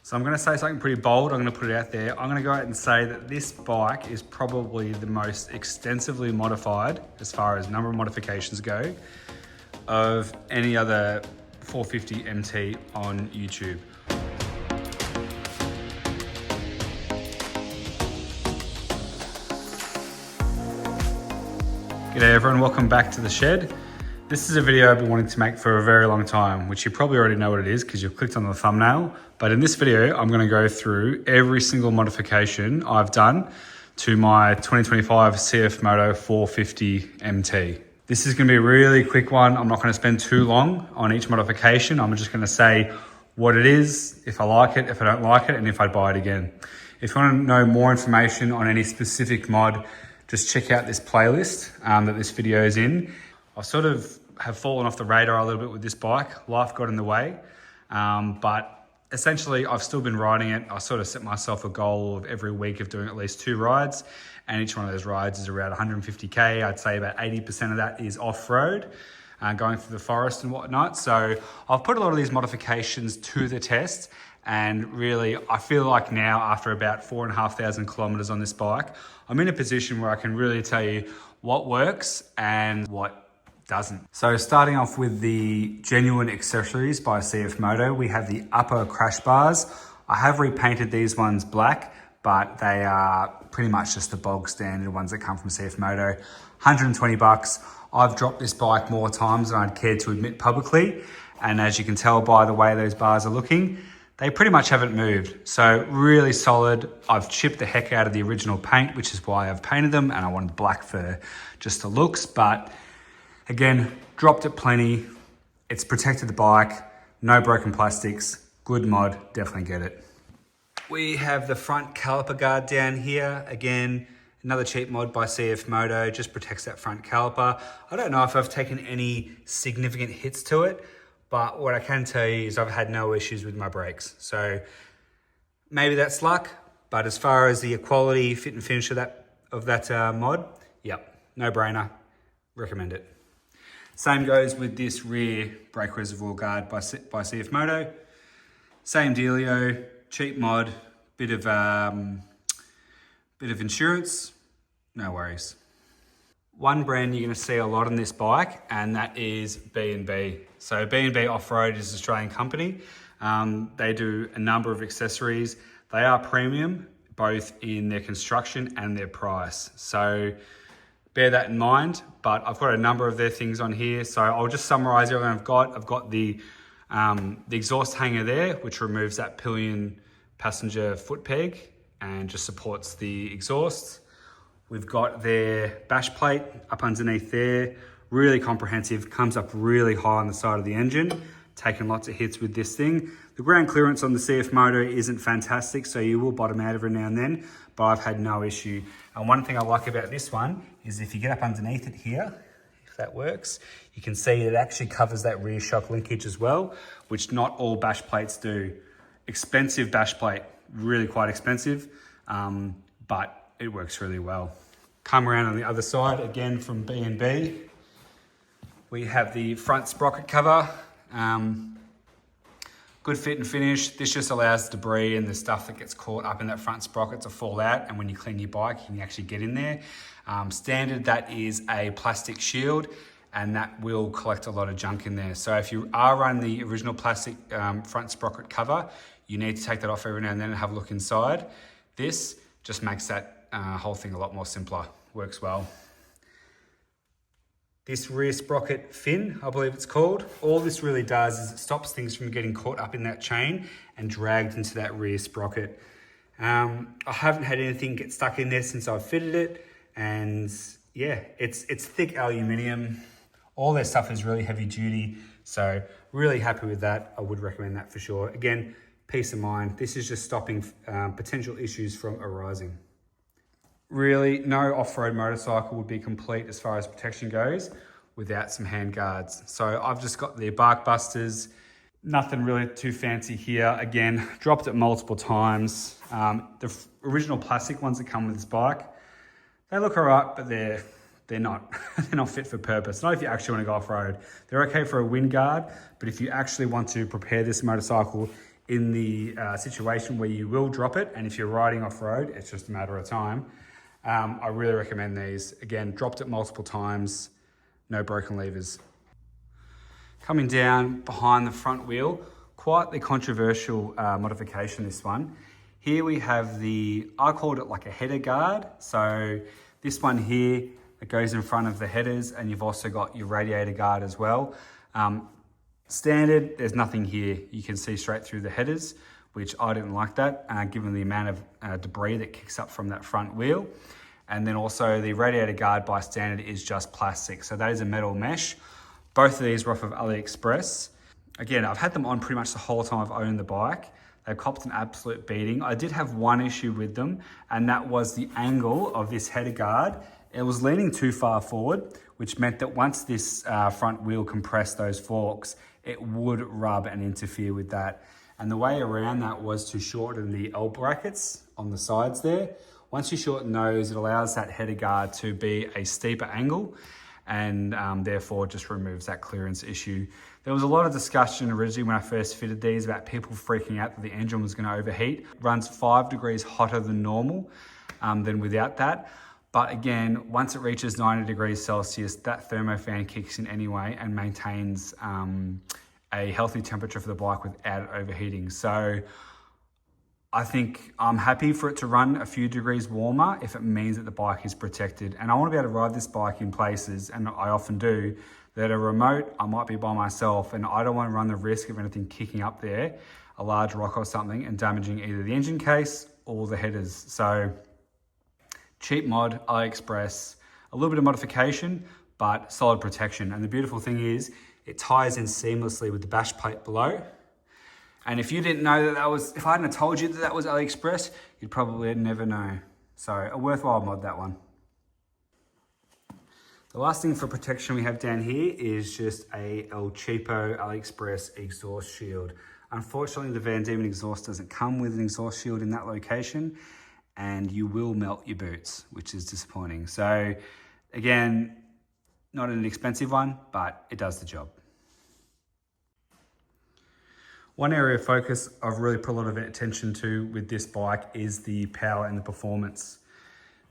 So I'm gonna say something pretty bold, I'm gonna put it out there. I'm gonna go out and say that this bike is probably the most extensively modified, as far as number of modifications go, of any other 450 MT on YouTube. G'day everyone, welcome back to the shed. This is a video I've been wanting to make for a very long time, which you probably already know what it is because you've clicked on the thumbnail. But in this video, I'm gonna go through every single modification I've done to my 2025 Cfmoto 450Mt. This is gonna be a really quick one. I'm not gonna spend too long on each modification. I'm just gonna say what it is, if I like it, if I don't like it, and if I'd buy it again. If you wanna know more information on any specific mod, just check out this playlist that this video is in. I sort of have fallen off the radar a little bit with this bike. Life got in the way, but essentially I've still been riding it. I sort of set myself a goal of every week of doing at least 2 rides, and each one of those rides is around 150K. I'd say about 80% of that is off-road, going through the forest and whatnot. So I've put a lot of these modifications to the test, and really I feel like now, after about 4,500 kilometers on this bike, I'm in a position where I can really tell you what works and what doesn't. So starting off with the genuine accessories by Cfmoto, we have the upper crash bars. I have repainted these ones black, but they are pretty much just the bog standard ones that come from Cfmoto. 120 bucks. I've dropped this bike more times than I'd care to admit publicly. And as you can tell by the way those bars are looking, they pretty much haven't moved. So really solid. I've chipped the heck out of the original paint, which is why I've painted them, and I wanted black for just the looks. But again, dropped it plenty. It's protected the bike, no broken plastics, good mod, definitely get it. We have the front caliper guard down here. Again, another cheap mod by Cfmoto, just protects that front caliper. I don't know if I've taken any significant hits to it, but what I can tell you is I've had no issues with my brakes. So maybe that's luck, but as far as the quality, fit and finish of that mod, yep, no brainer, recommend it. Same goes with this rear brake reservoir guard by Cfmoto. Same dealio, cheap mod, bit of insurance, no worries. One brand you're gonna see a lot on this bike, and that is B&B. So B&B Off-Road is an Australian company. They do a number of accessories. They are premium, both in their construction and their price. So bear that in mind, but I've got a number of their things on here. So I'll just summarize everything I've got. I've got the exhaust hanger there, which removes that pillion passenger foot peg and just supports the exhaust. We've got their bash plate up underneath there, really comprehensive, comes up really high on the side of the engine, taking lots of hits with this thing. The ground clearance on the Cfmoto isn't fantastic, so you will bottom out every now and then, but I've had no issue. And one thing I like about this one is if you get up underneath it here, if that works, you can see it actually covers that rear shock linkage as well, which not all bash plates do. Expensive bash plate, really quite expensive, but it works really well. Come around on the other side, again from B&B. We have the front sprocket cover. Good fit and finish. This just allows debris and the stuff that gets caught up in that front sprocket to fall out, and when you clean your bike, you can actually get in there. Standard, that is a plastic shield, and that will collect a lot of junk in there. So if you are running the original plastic front sprocket cover, you need to take that off every now and then and have a look inside. This just makes that whole thing a lot more simpler. Works well. This rear sprocket fin, I believe it's called, all this really does is it stops things from getting caught up in that chain and dragged into that rear sprocket. I haven't had anything get stuck in there since I've fitted it, and yeah, it's thick aluminium. All their stuff is really heavy duty, so really happy with that. I would recommend that for sure. Again, peace of mind. This is just stopping potential issues from arising. Really, no off-road motorcycle would be complete as far as protection goes without some hand guards. So I've just got the bark busters, nothing really too fancy here. Again, dropped it multiple times. The original plastic ones that come with this bike, they look all right, but they're not they're not fit for purpose. Not if you actually want to go off-road. They're okay for a wind guard, but if you actually want to prepare this motorcycle in the situation where you will drop it, and if you're riding off-road, it's just a matter of time. I really recommend these. Again, dropped it multiple times, no broken levers. Coming down behind the front wheel, quite the controversial modification, this one. Here we have I called it like a header guard. So this one here, it goes in front of the headers, and you've also got your radiator guard as well. Standard, there's nothing here. You can see straight through the headers, which I didn't like that, given the amount of debris that kicks up from that front wheel. And then also the radiator guard by standard is just plastic. So that is a metal mesh. Both of these were off of AliExpress. Again, I've had them on pretty much the whole time I've owned the bike. They've copped an absolute beating. I did have one issue with them, and that was the angle of this header guard. It was leaning too far forward, which meant that once this front wheel compressed those forks, it would rub and interfere with that. And the way around that was to shorten the L brackets on the sides there. Once you shorten those, it allows that header guard to be a steeper angle, and therefore just removes that clearance issue. There was a lot of discussion originally when I first fitted these about people freaking out that the engine was going to overheat. It runs 5 degrees hotter than normal than without that. But again, once it reaches 90 degrees Celsius, that thermofan kicks in anyway and maintains a healthy temperature for the bike without it overheating. So I think I'm happy for it to run a few degrees warmer if it means that the bike is protected. And I want to be able to ride this bike in places, and I often do, that are remote. I might be by myself, and I don't want to run the risk of anything kicking up there, a large rock or something, and damaging either the engine case or the headers. So cheap mod, AliExpress, a little bit of modification, but solid protection. And the beautiful thing is it ties in seamlessly with the bash plate below. And if you didn't know that was, if I hadn't told you that that was AliExpress, you'd probably never know. So a worthwhile mod, that one. The last thing for protection we have down here is just a El Cheapo AliExpress exhaust shield. Unfortunately, the Van Diemen exhaust doesn't come with an exhaust shield in that location, and you will melt your boots, which is disappointing. So again, not an expensive one, but it does the job. One area of focus I've really put a lot of attention to with this bike is the power and the performance.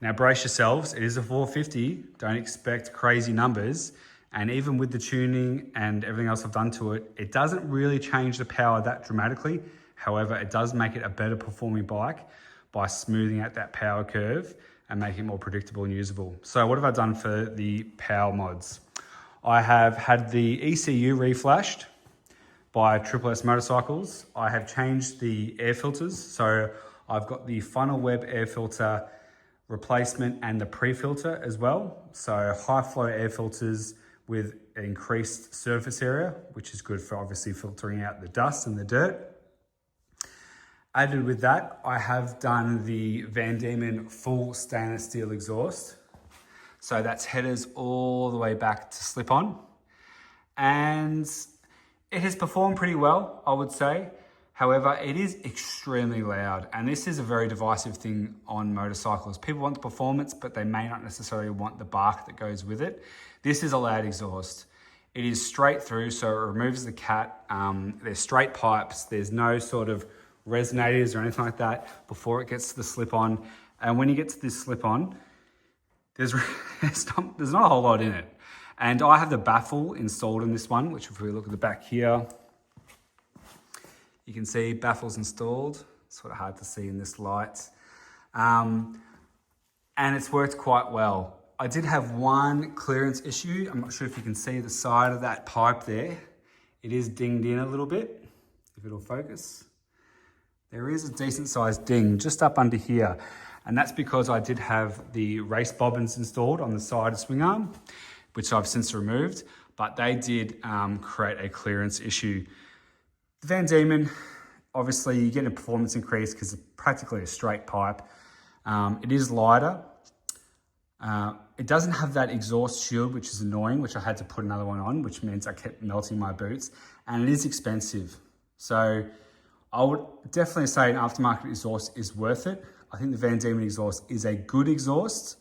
Now brace yourselves, it is a 450, don't expect crazy numbers, and even with the tuning and everything else I've done to it, it doesn't really change the power that dramatically. However, it does make it a better performing bike by smoothing out that power curve and making it more predictable and usable. So what have I done for the power mods? I have had the ECU reflashed by S Motorcycles. I have changed the air filters. So I've got the funnel web air filter replacement and the pre-filter as well. So high flow air filters with increased surface area, which is good for obviously filtering out the dust and the dirt. Added with that, I have done the Van Diemen full stainless steel exhaust. So that's headers all the way back to slip on. And it has performed pretty well, I would say. However, it is extremely loud, and this is a very divisive thing on motorcycles. People want the performance, but they may not necessarily want the bark that goes with it. This is a loud exhaust. It is straight through, so it removes the cat. There's straight pipes. There's no sort of resonators or anything like that before it gets to the slip-on. And when you get to this slip-on, there's not a whole lot in it. And I have the baffle installed in this one, which if we look at the back here, you can see baffles installed. It's sort of hard to see in this light. And it's worked quite well. I did have one clearance issue. I'm not sure if you can see the side of that pipe there. It is dinged in a little bit, if it'll focus. There is a decent sized ding just up under here. And that's because I did have the race bobbins installed on the side of swing arm, which I've since removed, but they did create a clearance issue. The Van Diemen, obviously you get a performance increase because it's practically a straight pipe. It is lighter. It doesn't have that exhaust shield, which is annoying, which I had to put another one on, which means I kept melting my boots, and it is expensive. So I would definitely say an aftermarket exhaust is worth it. I think the Van Diemen exhaust is a good exhaust.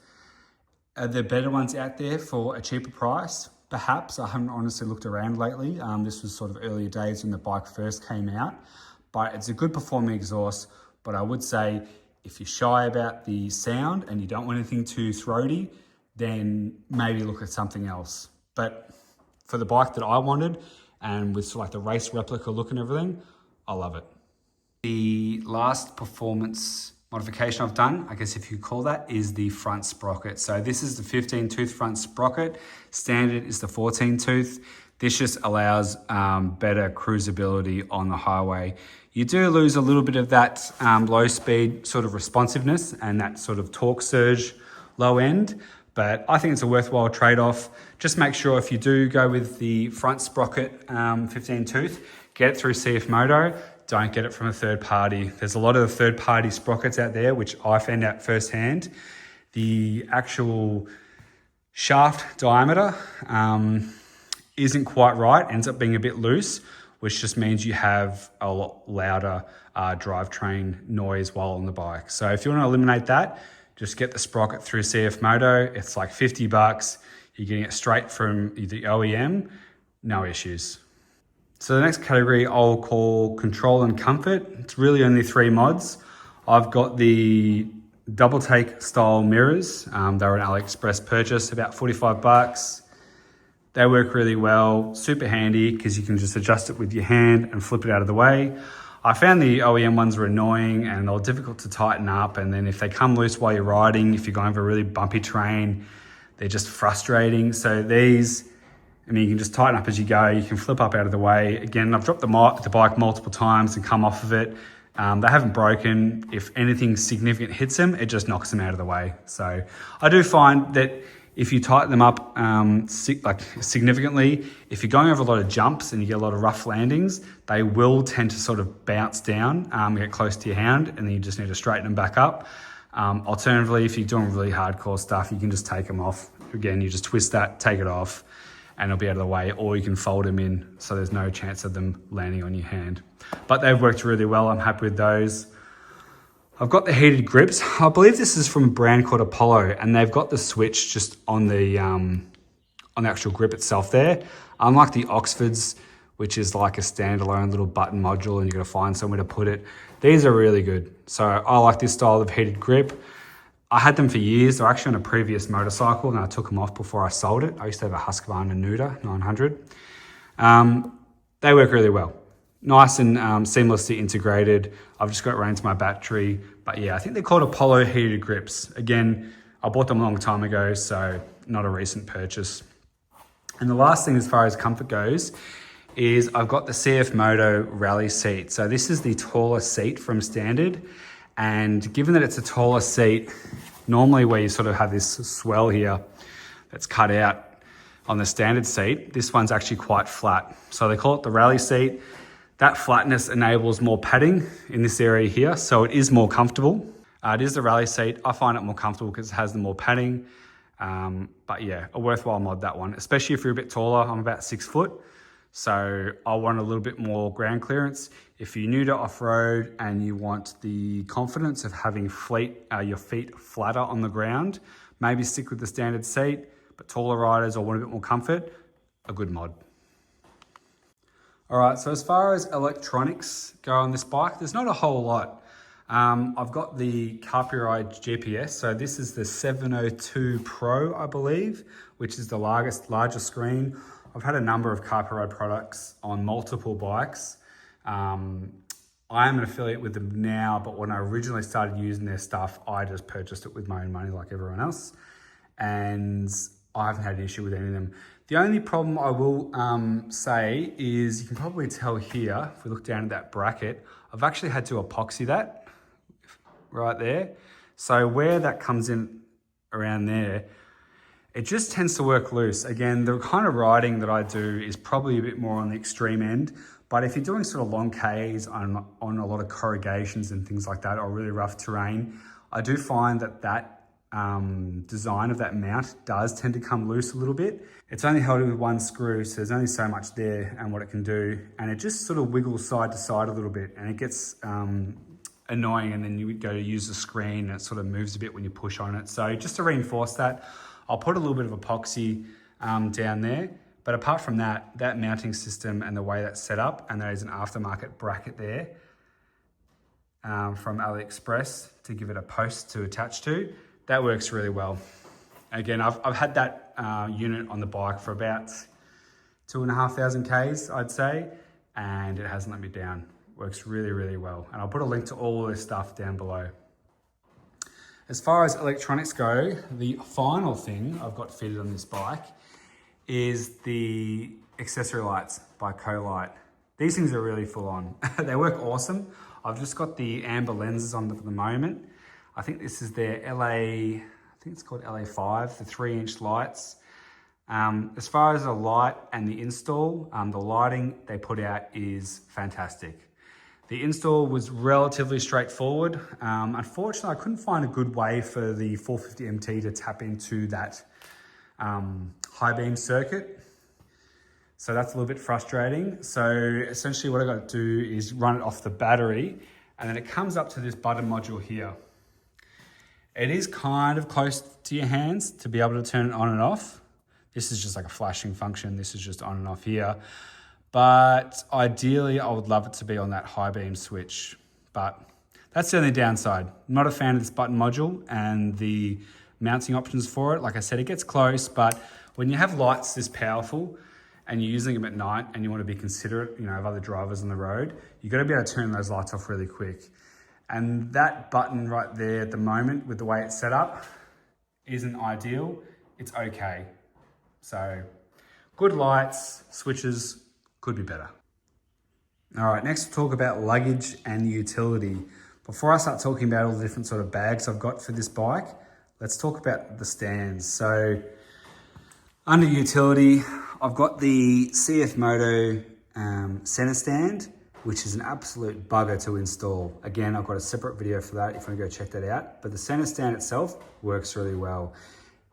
Are there better ones out there for a cheaper price? Perhaps. I haven't honestly looked around lately. This was sort of earlier days when the bike first came out. but it's a good performing exhaust. But I would say if you're shy about the sound and you don't want anything too throaty, then maybe look at something else. But for the bike that I wanted, and with like the race replica look and everything, I love it. The last performance modification I've done, I guess if you call that, is the front sprocket. So this is the 15 tooth front sprocket. Standard is the 14 tooth. This just allows better cruisability on the highway. You do lose a little bit of that low speed sort of responsiveness and that sort of torque surge low end, but I think it's a worthwhile trade-off. Just make sure if you do go with the front sprocket 15 tooth, get it through Cfmoto. Don't get it from a third party. There's a lot of third party sprockets out there, which I found out firsthand. The actual shaft diameter isn't quite right, ends up being a bit loose, which just means you have a lot louder drivetrain noise while on the bike. So if you want to eliminate that, just get the sprocket through Cfmoto. It's like 50 bucks. You're getting it straight from the OEM, no issues. So the next category I'll call control and comfort. It's really only 3 mods. I've got the double take style mirrors. They were an AliExpress purchase, about 45 bucks. They work really well, super handy because you can just adjust it with your hand and flip it out of the way. I found the OEM ones were annoying and they were difficult to tighten up. And then if they come loose while you're riding, if you're going over a really bumpy terrain, they're just frustrating. So these, I mean, you can just tighten up as you go. You can flip up out of the way. Again, I've dropped the bike multiple times and come off of it. They haven't broken. If anything significant hits them, it just knocks them out of the way. So I do find that if you tighten them up significantly, if you're going over a lot of jumps and you get a lot of rough landings, they will tend to sort of bounce down, get close to your hand, and then you just need to straighten them back up. Alternatively, if you're doing really hardcore stuff, you can just take them off. Again, you just twist that, take it off, and it'll be out of the way, or you can fold them in so there's no chance of them landing on your hand. But they've worked really well. I'm happy with those. I've got the heated grips. I believe this is from a brand called Apollo, and they've got the switch just on the actual grip itself there. Unlike the Oxfords, which is like a standalone little button module and you've got to find somewhere to put it. These are really good. So I like this style of heated grip. I had them for years. They're actually on a previous motorcycle and I took them off before I sold it. I used to have a Husqvarna Nuda 900. They work really well. Nice and seamlessly integrated. I've just got it running to my battery. But yeah, I think they're called Apollo heated grips. Again, I bought them a long time ago, so not a recent purchase. And the last thing as far as comfort goes is I've got the Cfmoto Rally seat. So this is the taller seat from standard. And given that it's a taller seat, normally where you sort of have this swell here that's cut out on the standard seat, this one's actually quite flat. So they call it the Rally seat. That flatness enables more padding in this area here, so it is more comfortable. It is the Rally seat. I find it more comfortable because it has the more padding. But yeah, a worthwhile mod, that one, especially if you're a bit taller. I'm about 6 foot, so I want a little bit more ground clearance. If you're new to off-road and you want the confidence of having your feet flatter on the ground, maybe stick with the standard seat, but taller riders or want a bit more comfort, a good mod. All right, so as far as electronics go on this bike, there's not a whole lot. I've got the Ride GPS. So this is the 702 Pro, I believe, which is the larger screen. I've had a number of Ride products on multiple bikes. I am an affiliate with them now, but when I originally started using their stuff, I just purchased it with my own money like everyone else. And I haven't had an issue with any of them. The only problem I will say is, you can probably tell here, if we look down at that bracket, I've actually had to epoxy that right there. So where that comes in around there, it just tends to work loose. Again, the kind of riding that I do is probably a bit more on the extreme end, but if you're doing sort of long Ks on a lot of corrugations and things like that, or really rough terrain, I do find that design of that mount does tend to come loose a little bit. It's only held with one screw, so there's only so much there and what it can do. And it just sort of wiggles side to side a little bit, and it gets annoying, and then you go to use the screen and it sort of moves a bit when you push on it. So just to reinforce that, I'll put a little bit of epoxy down there. But apart from that, that mounting system and the way that's set up, and there is an aftermarket bracket there, from AliExpress to give it a post to attach to. That works really well. Again, I've had that unit on the bike for about 2,500 Ks, I'd say, and it hasn't let me down. Works really, really well. And I'll put a link to all this stuff down below. As far as electronics go, the final thing I've got fitted on this bike is the accessory lights by Colite. These things are really full on. They work awesome. I've just got the amber lenses on at the moment. I think this is their I think it's called LA5, the 3-inch lights. As far as the light and the install, the lighting they put out is fantastic. The install was relatively straightforward. Unfortunately, I couldn't find a good way for the 450MT to tap into that high beam circuit. So that's a little bit frustrating. So essentially what I got to do is run it off the battery, and then it comes up to this button module here. It is kind of close to your hands to be able to turn it on and off. This is just like a flashing function. This is just on and off here. But ideally, I would love it to be on that high beam switch. But that's the only downside. I'm not a fan of this button module and the mounting options for it. Like I said, it gets close, but when you have lights this powerful and you're using them at night and you want to be considerate, of other drivers on the road, you got to be able to turn those lights off really quick. And that button right there at the moment, with the way it's set up, isn't ideal. It's okay. So good lights, switches, could be better. All right, next we'll talk about luggage and utility. Before I start talking about all the different sort of bags I've got for this bike, let's talk about the stands. So under utility, I've got the Cfmoto center stand, which is an absolute bugger to install. Again, I've got a separate video for that if you want to go check that out. But the center stand itself works really well.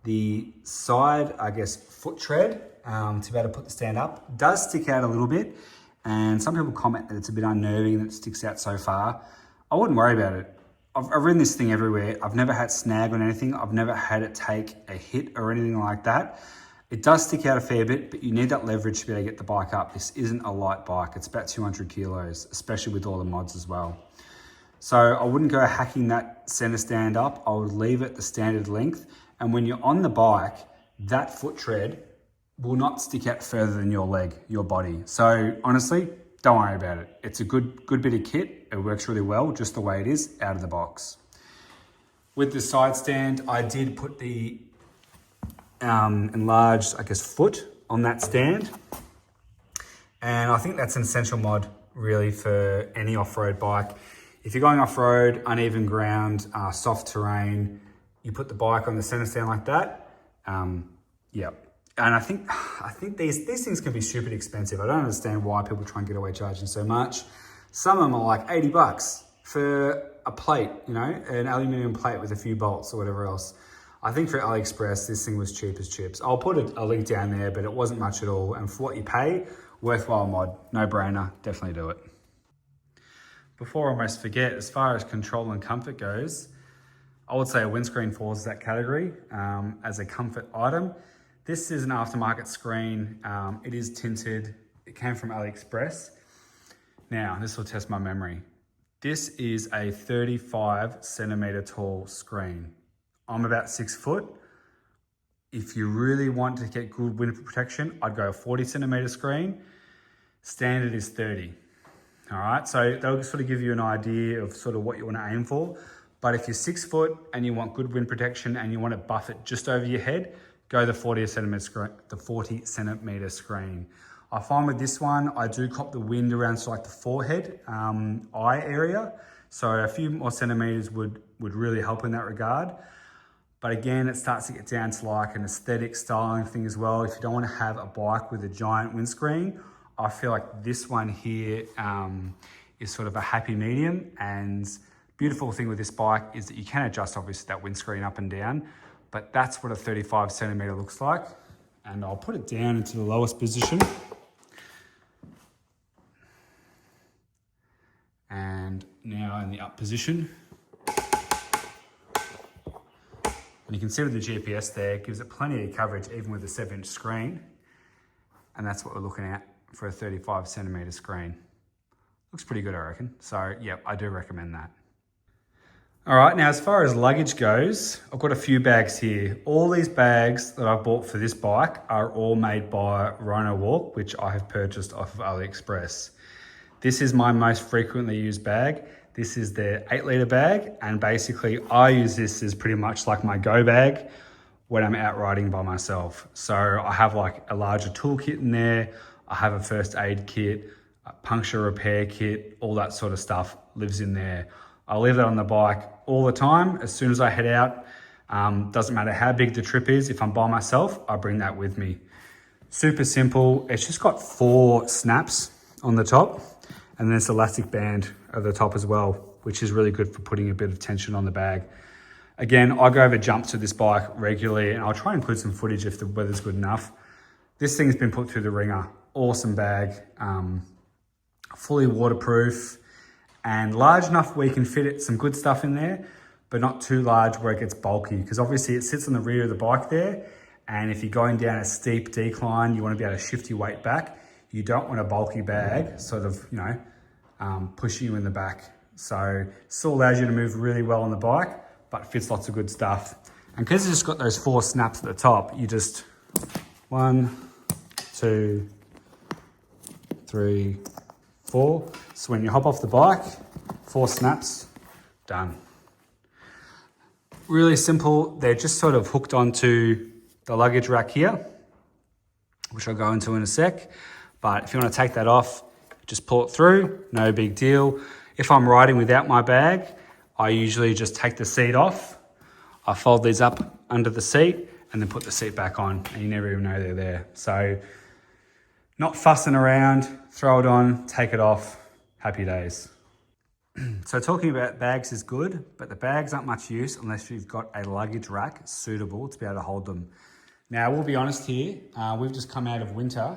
The side, foot tread to be able to put the stand up does stick out a little bit. And some people comment that it's a bit unnerving that it sticks out so far. I wouldn't worry about it. I've ridden this thing everywhere. I've never had snag on anything. I've never had it take a hit or anything like that. It does stick out a fair bit, but you need that leverage to be able to get the bike up. This isn't a light bike. It's about 200 kilos, especially with all the mods as well. So I wouldn't go hacking that center stand up. I would leave it the standard length. And when you're on the bike, that foot tread will not stick out further than your leg, your body. So honestly, don't worry about it. It's a good bit of kit. It works really well, just the way it is out of the box. With the side stand, I did put the enlarged, foot on that stand. And I think that's an essential mod really for any off-road bike. If you're going off-road, uneven ground, soft terrain, you put the bike on the center stand like that. And I think these things can be stupid expensive. I don't understand why people try and get away charging so much. Some of them are like 80 bucks for a plate, an aluminum plate with a few bolts or whatever else. I think for AliExpress, this thing was cheap as chips. I'll put a link down there, but it wasn't much at all. And for what you pay, worthwhile mod, no brainer, definitely do it. Before I almost forget, as far as control and comfort goes, I would say a windscreen falls in that category as a comfort item. This is an aftermarket screen. It is tinted. It came from AliExpress. Now, this will test my memory. This is a 35 centimeter tall screen. I'm about 6 foot. If you really want to get good wind protection, I'd go a 40 centimeter screen. Standard is 30. All right, so that'll sort of give you an idea of sort of what you want to aim for. But if you're 6 foot and you want good wind protection and you want to buff it just over your head, go the 40 centimeter screen. I find with this one, I do cop the wind around so like the forehead, eye area. So a few more centimeters would really help in that regard. But again, it starts to get down to like an aesthetic styling thing as well. If you don't want to have a bike with a giant windscreen, I feel like this one here is sort of a happy medium. And beautiful thing with this bike is that you can adjust obviously that windscreen up and down, but that's what a 35 centimeter looks like. And I'll put it down into the lowest position. And now in the up position. And you can see with the GPS there, it gives it plenty of coverage even with a 7-inch screen. And that's what we're looking at for a 35 centimeter screen. Looks pretty good, I reckon. So yeah, I do recommend that. All right, now as far as luggage goes, I've got a few bags here. All these bags that I've bought for this bike are all made by Rhino Walk, which I have purchased off of AliExpress. This is my most frequently used bag. This is the 8-litre bag, and basically I use this as pretty much like my go bag when I'm out riding by myself. So I have like a larger toolkit in there. I have a first aid kit, a puncture repair kit, all that sort of stuff lives in there. I leave that on the bike all the time. As soon as I head out, doesn't matter how big the trip is, if I'm by myself, I bring that with me. Super simple. It's just got 4 snaps on the top, and then this elastic band at the top as well, which is really good for putting a bit of tension on the bag. Again, I go over jumps with this bike regularly, and I'll try and include some footage if the weather's good enough. This thing's been put through the ringer. Awesome bag, fully waterproof, and large enough where you can fit some good stuff in there, but not too large where it gets bulky, because obviously it sits on the rear of the bike there, and if you're going down a steep decline, you want to be able to shift your weight back. You don't want a bulky bag sort of, pushing you in the back. So it still allows you to move really well on the bike, but fits lots of good stuff. And because it's just got those 4 snaps at the top, you just 1, 2, 3, 4. So when you hop off the bike, 4 snaps, done. Really simple. They're just sort of hooked onto the luggage rack here, which I'll go into in a sec. But if you want to take that off, just pull it through, no big deal. If I'm riding without my bag, I usually just take the seat off. I fold these up under the seat and then put the seat back on, and you never even know they're there. So not fussing around, throw it on, take it off, happy days. So talking about bags is good, but the bags aren't much use unless you've got a luggage rack suitable to be able to hold them. Now, we'll be honest here, we've just come out of winter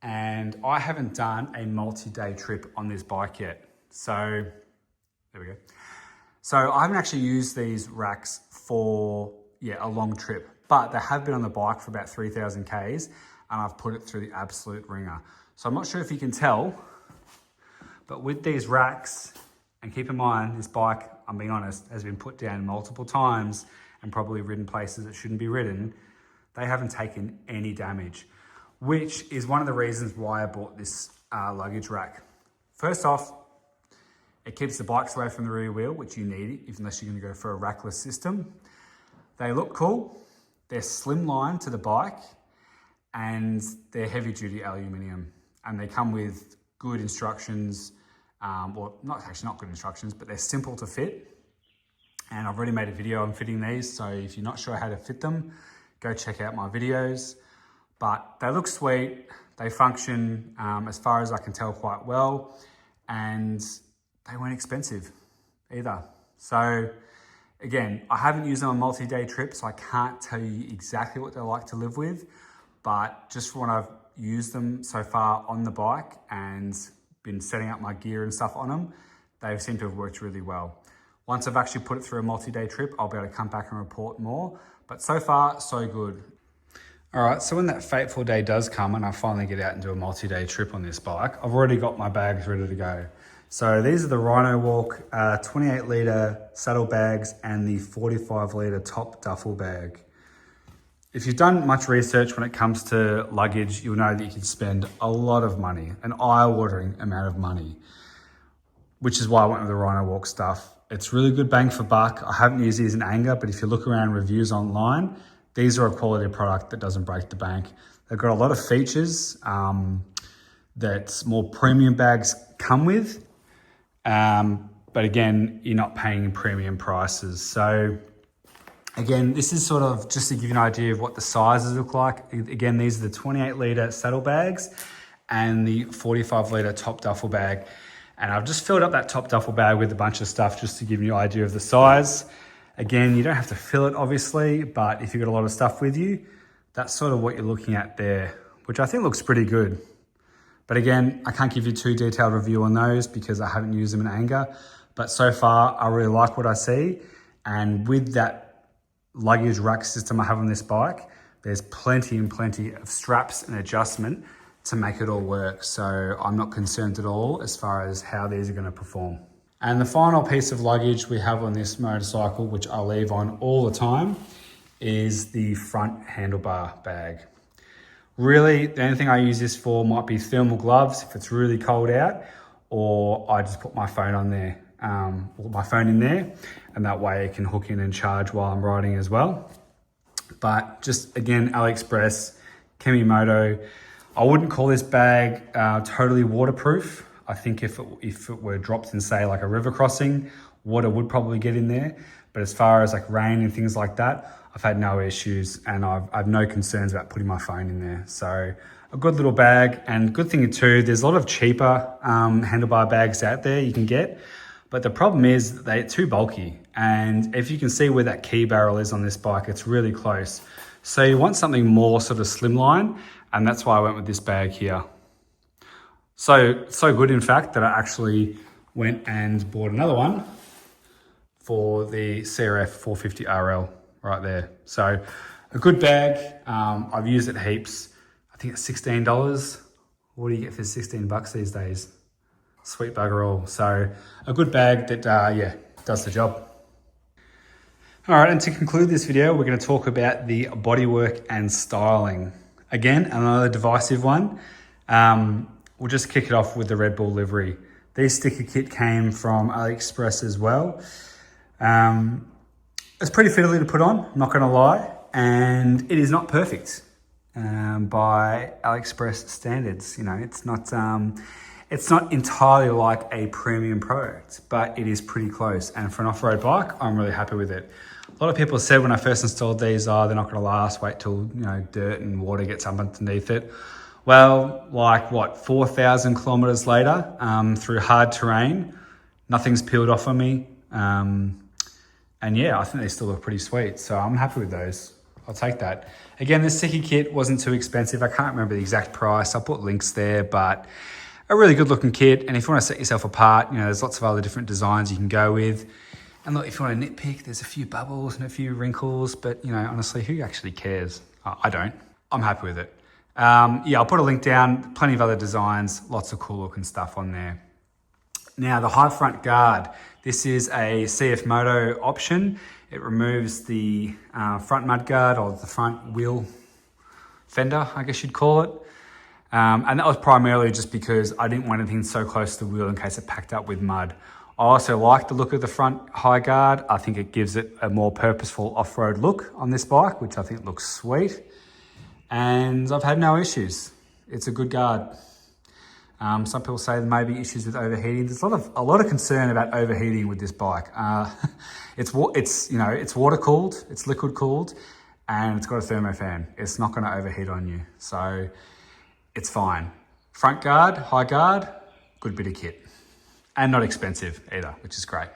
and I haven't done a multi-day trip on this bike yet. So, there we go. So I haven't actually used these racks for, a long trip, but they have been on the bike for about 3,000 Ks and I've put it through the absolute ringer. So I'm not sure if you can tell, but with these racks, and keep in mind, this bike, I'm being honest, has been put down multiple times and probably ridden places it shouldn't be ridden. They haven't taken any damage, which is one of the reasons why I bought this luggage rack. First off, it keeps the bikes away from the rear wheel, which you need unless you're going to go for a rackless system. They look cool. They're slimline to the bike and they're heavy duty aluminium, and they come with good instructions. Well, not good instructions, but they're simple to fit. And I've already made a video on fitting these. So if you're not sure how to fit them, go check out my videos. But they look sweet. They function, as far as I can tell, quite well. And they weren't expensive either. So again, I haven't used them on multi-day trips, so I can't tell you exactly what they're like to live with. But just when I've used them so far on the bike and been setting up my gear and stuff on them, they seem to have worked really well. Once I've actually put it through a multi-day trip, I'll be able to come back and report more. But so far, so good. All right, so when that fateful day does come and I finally get out and do a multi-day trip on this bike, I've already got my bags ready to go. So these are the Rhino Walk 28-litre saddle bags and the 45-litre top duffel bag. If you've done much research when it comes to luggage, you'll know that you can spend a lot of money, an eye-watering amount of money, which is why I went with the Rhino Walk stuff. It's really good bang for buck. I haven't used these in anger, but if you look around reviews online, these are a quality product that doesn't break the bank. They've got a lot of features that more premium bags come with, but again, you're not paying premium prices. So again, this is sort of just to give you an idea of what the sizes look like. Again, these are the 28-litre saddle bags and the 45-litre top duffel bag. And I've just filled up that top duffel bag with a bunch of stuff just to give you an idea of the size. Again, you don't have to fill it, obviously, but if you've got a lot of stuff with you, that's sort of what you're looking at there, which I think looks pretty good. But again, I can't give you too detailed review on those because I haven't used them in anger. But so far, I really like what I see. And with that luggage rack system I have on this bike, there's plenty and plenty of straps and adjustment to make it all work. So I'm not concerned at all as far as how these are going to perform. And the final piece of luggage we have on this motorcycle, which I leave on all the time, is the front handlebar bag. Really, the only thing I use this for might be thermal gloves if it's really cold out, or I just put my phone on there, put my phone in there, and that way it can hook in and charge while I'm riding as well. But just again, AliExpress, Cfmoto. I wouldn't call this bag totally waterproof. I think if it were dropped in, say, like a river crossing, water would probably get in there. But as far as like rain and things like that, I've had no issues, and I've no concerns about putting my phone in there. So a good little bag, and good thing too, there's a lot of cheaper handlebar bags out there you can get. But the problem is they're too bulky. And if you can see where that key barrel is on this bike, it's really close. So you want something more sort of slimline, and that's why I went with this bag here. So good, in fact, that I actually went and bought another one for the CRF 450 RL right there. So a good bag. I've used it heaps. I think it's $16. What do you get for 16 bucks these days? Sweet bugger all. So a good bag that, yeah, does the job. All right, and to conclude this video, we're going to talk about the bodywork and styling. Again, another divisive one. We'll just kick it off with the Red Bull livery. This sticker kit came from AliExpress as well. It's pretty fiddly to put on, not going to lie, and it is not perfect by AliExpress standards. You know, it's not entirely like a premium product, but it is pretty close. And for an off-road bike, I'm really happy with it. A lot of people said when I first installed these, oh, they're not going to last, wait till, you know, dirt and water gets up underneath it. Well, like what, 4,000 kilometers later, through hard terrain, nothing's peeled off on me. And yeah, I think they still look pretty sweet. So I'm happy with those. I'll take that. Again, this sticky kit wasn't too expensive. I can't remember the exact price. I'll put links there, but a really good looking kit. And if you want to set yourself apart, you know, there's lots of other different designs you can go with. And look, if you want to nitpick, there's a few bubbles and a few wrinkles, but you know, honestly, who actually cares? I don't. I'm happy with it. Yeah, I'll put a link down, plenty of other designs, lots of cool looking stuff on there. Now, the high front guard. This is a Cfmoto option. It removes the front mud guard, or the front wheel fender, I guess you'd call it. And that was primarily just because I didn't want anything so close to the wheel in case it packed up with mud. I also like the look of the front high guard. I think it gives it a more purposeful off-road look on this bike, which I think looks sweet. And I've had no issues. It's a good guard. Some people say there may be issues with overheating. There's a lot of concern about overheating with this bike. It's water cooled, it's liquid cooled, and it's got a thermo fan. It's not going to overheat on you, so it's fine. Front guard, high guard, good bit of kit, and not expensive either, which is great.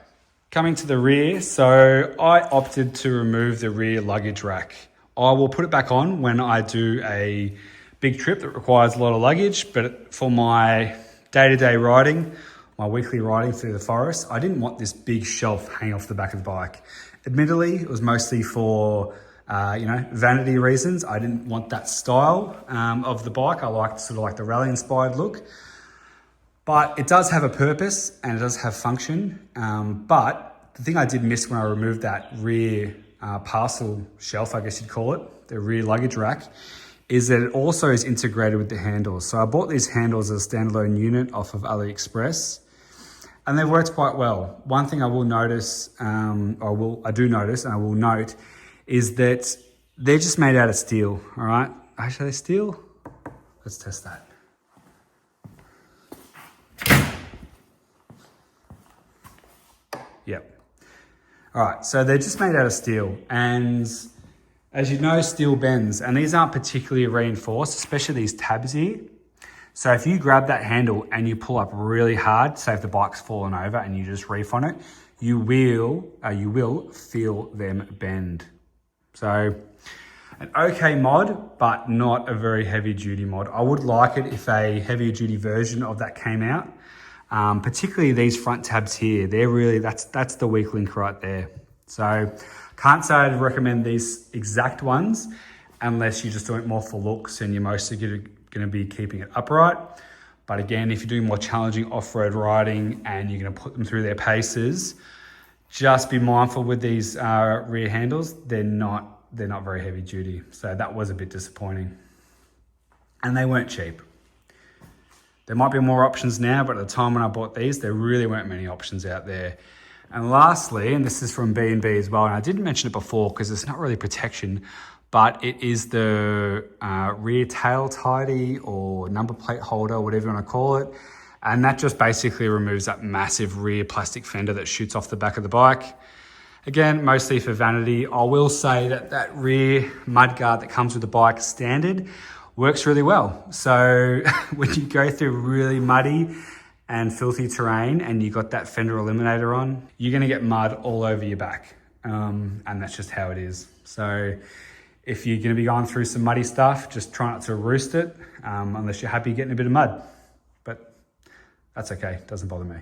Coming to the rear, so I opted to remove the rear luggage rack. I will put it back on when I do a big trip that requires a lot of luggage, but for my day-to-day riding, my weekly riding through the forest, I didn't want this big shelf hanging off the back of the bike. Admittedly, it was mostly for vanity reasons. I didn't want that style of the bike. I liked sort of like the rally-inspired look. But it does have a purpose and it does have function. But the thing I did miss when I removed that rear parcel shelf, I guess you'd call it, the rear luggage rack, is that it also is integrated with the handles. So I bought these handles as a standalone unit off of AliExpress, and they worked quite well. One thing I will notice, I do notice, and I will note, is that they're just made out of steel, all right? Actually, are they steel? Let's test that. Yep. All right, so they're just made out of steel, and as you know, steel bends, and these aren't particularly reinforced, especially these tabs here. So if you grab that handle and you pull up really hard, say if the bike's fallen over and you just reef on it, you will feel them bend. So an okay mod, but not a very heavy duty mod. I would like it if a heavier duty version of that came out. Particularly these front tabs here, they're really, that's the weak link right there. So can't say I'd recommend these exact ones unless you're just doing it more for looks and you're mostly going to be keeping it upright. But again, if you're doing more challenging off-road riding and you're gonna put them through their paces, just be mindful with these rear handles. They're not very heavy duty. So that was a bit disappointing. And they weren't cheap. There might be more options now, but at the time when I bought these, there really weren't many options out there. And lastly, and this is from B&B as well, and I didn't mention it before because it's not really protection, but it is the rear tail tidy or number plate holder, whatever you want to call it. And that just basically removes that massive rear plastic fender that shoots off the back of the bike. Again, mostly for vanity. I will say that that rear mudguard that comes with the bike standard works really well. So when you go through really muddy and filthy terrain and you got that fender eliminator on, you're gonna get mud all over your back. And that's just how it is. So if you're gonna be going through some muddy stuff, just try not to roost it unless you're happy getting a bit of mud. But that's okay, doesn't bother me.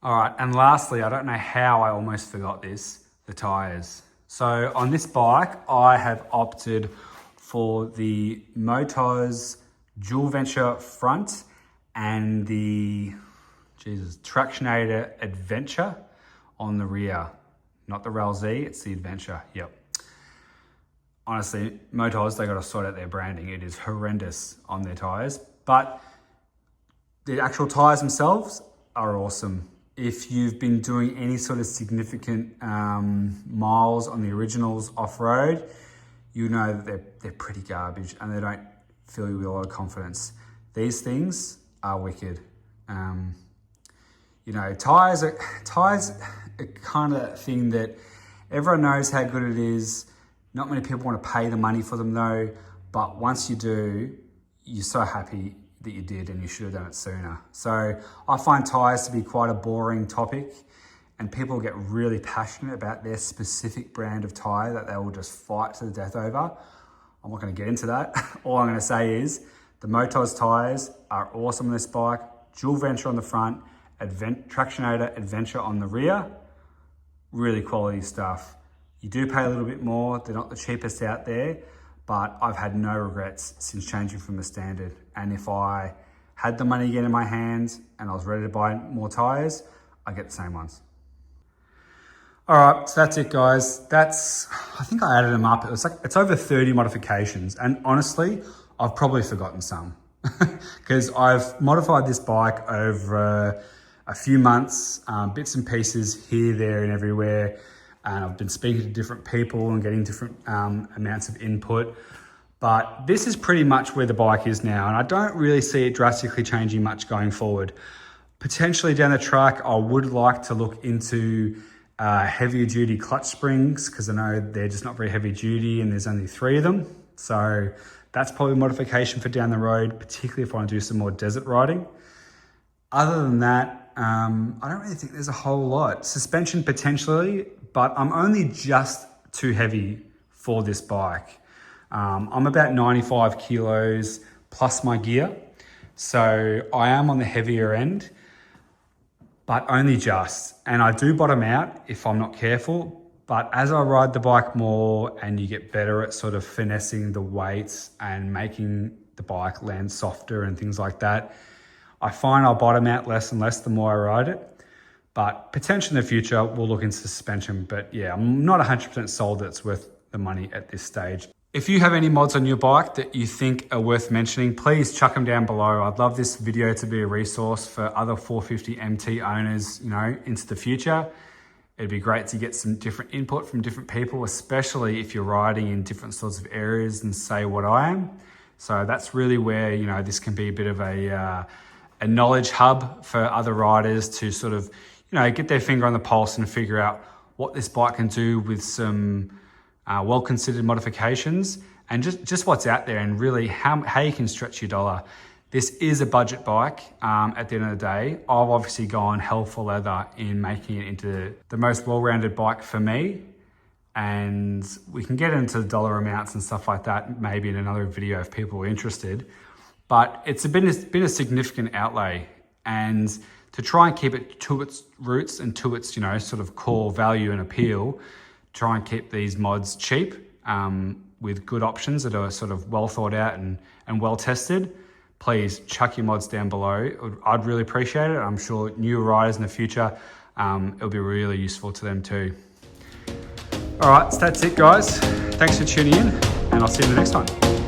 All right, and lastly, I don't know how I almost forgot this, the tires. So on this bike, I have opted for the Motos Dual Venture front and the, Tractionator Adventure on the rear. Not the Rail Z, it's the Adventure, yep. Honestly, Motos, they got to sort out their branding. It is horrendous on their tires, but the actual tires themselves are awesome. If you've been doing any sort of significant miles on the originals off-road, you know that they're pretty garbage and they don't fill you with a lot of confidence. These things are wicked. You know, tires are kind of thing that everyone knows how good it is. Not many people want to pay the money for them though, but once you do, you're so happy that you did and you should have done it sooner. So I find tires to be quite a boring topic and people get really passionate about their specific brand of tire that they will just fight to the death over. I'm not going to get into that. All I'm going to say is the Motos tires are awesome on this bike. Dual Venture on the front, Tractionator Adventure on the rear. Really quality stuff. You do pay a little bit more. They're not the cheapest out there, but I've had no regrets since changing from the standard. And if I had the money again in my hands and I was ready to buy more tires, I get the same ones. All right, so that's it guys. I think I added them up. It's over 30 modifications. And honestly, I've probably forgotten some because I've modified this bike over a few months, bits and pieces here, there and everywhere. And I've been speaking to different people and getting different amounts of input. But this is pretty much where the bike is now. And I don't really see it drastically changing much going forward. Potentially down the track, I would like to look into heavier duty clutch springs because I know they're just not very heavy duty and there's only 3 of them. So that's probably a modification for down the road, particularly if I want to do some more desert riding. Other than that, I don't really think there's a whole lot. Suspension potentially, but I'm only just too heavy for this bike. I'm about 95 kilos plus my gear. So I am on the heavier end, but only just. And I do bottom out if I'm not careful. But as I ride the bike more and you get better at sort of finessing the weights and making the bike land softer and things like that, I find I'll bottom out less and less the more I ride it. But potentially in the future, we'll look into suspension. But yeah, I'm not 100% sold that it's worth the money at this stage. If you have any mods on your bike that you think are worth mentioning, please chuck them down below. I'd love this video to be a resource for other 450MT owners, you know, into the future. It'd be great to get some different input from different people, especially if you're riding in different sorts of areas than say what I am. So that's really where, you know, this can be a bit of a knowledge hub for other riders to sort of, you know, get their finger on the pulse and figure out what this bike can do with some well-considered modifications and just what's out there and really how you can stretch your dollar. This is a budget bike at the end of the day. I've obviously gone hell for leather in making it into the most well-rounded bike for me. And we can get into the dollar amounts and stuff like that maybe in another video if people are interested. But it's been a significant outlay, and to try and keep it to its roots and to its, you know, sort of core value and appeal, try and keep these mods cheap with good options that are sort of well thought out and well tested. please chuck your mods down below. I'd really appreciate it. I'm sure new riders in the future, it'll be really useful to them too. All right, so that's it guys. Thanks for tuning in, and I'll see you in the next one.